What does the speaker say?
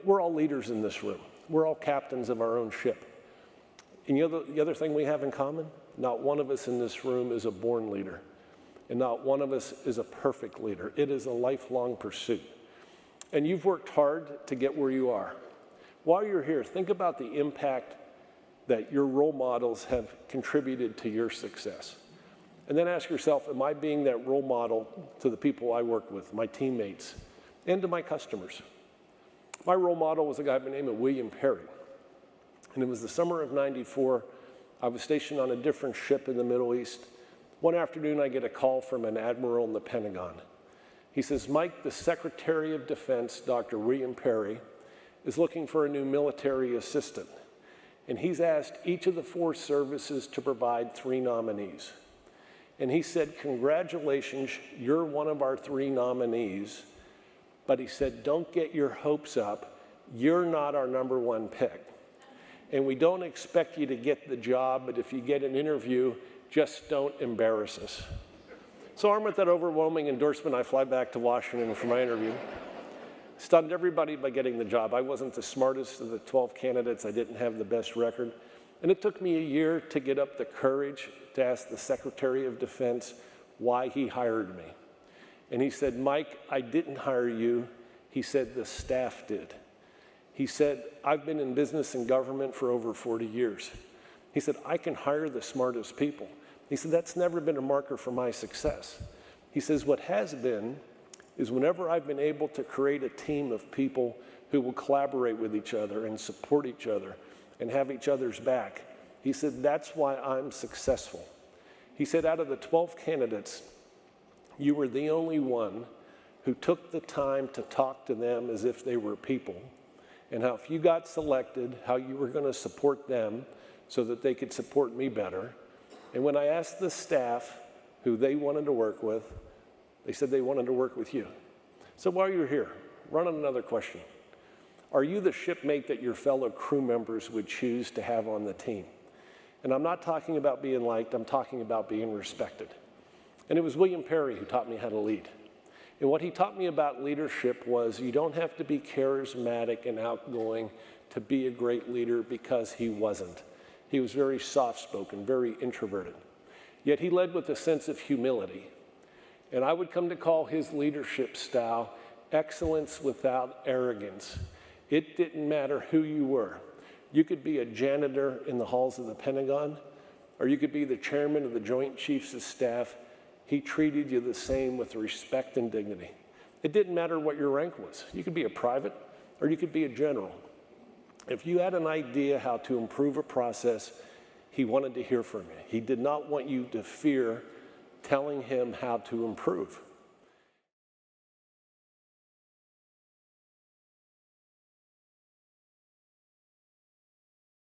we're all leaders in this room. We're all captains of our own ship. And the other thing we have in common, not one of us in this room is a born leader. And not one of us is a perfect leader. It is a lifelong pursuit. And you've worked hard to get where you are. While you're here, think about the impact that your role models have contributed to your success. And then ask yourself, am I being that role model to the people I work with, my teammates, and to my customers? My role model was a guy by the name of William Perry. And it was the summer of '94. I was stationed on a different ship in the Middle East. One afternoon, I get a call from an admiral in the Pentagon. He says, Mike, the Secretary of Defense, Dr. William Perry, is looking for a new military assistant. And he's asked each of the 4 services to provide 3 nominees. And he said, congratulations, you're one of our 3 nominees. But he said, don't get your hopes up. You're not our #1 pick. And we don't expect you to get the job, but if you get an interview, just don't embarrass us. So armed with that overwhelming endorsement, I fly back to Washington for my interview. Stunned everybody by getting the job. I wasn't the smartest of the 12 candidates. I didn't have the best record. And it took me a year to get up the courage to ask the Secretary of Defense why he hired me. And he said, Mike, I didn't hire you. He said, the staff did. He said, I've been in business and government for over 40 years. He said, I can hire the smartest people. He said, that's never been a marker for my success. He says, what has been is whenever I've been able to create a team of people who will collaborate with each other and support each other and have each other's back, he said, that's why I'm successful. He said, out of the 12 candidates, you were the only one who took the time to talk to them as if they were people, and how if you got selected, how you were going to support them so that they could support me better. And when I asked the staff who they wanted to work with, they said they wanted to work with you. So while you're here, run on another question. Are you the shipmate that your fellow crew members would choose to have on the team? And I'm not talking about being liked, I'm talking about being respected. And it was William Perry who taught me how to lead. And what he taught me about leadership was you don't have to be charismatic and outgoing to be a great leader, because he wasn't. He was very soft-spoken, very introverted. Yet he led with a sense of humility. And I would come to call his leadership style excellence without arrogance. It didn't matter who you were. You could be a janitor in the halls of the Pentagon, or you could be the chairman of the Joint Chiefs of Staff. He treated you the same with respect and dignity. It didn't matter what your rank was. You could be a private, or you could be a general. If you had an idea how to improve a process, he wanted to hear from you. He did not want you to fear telling him how to improve.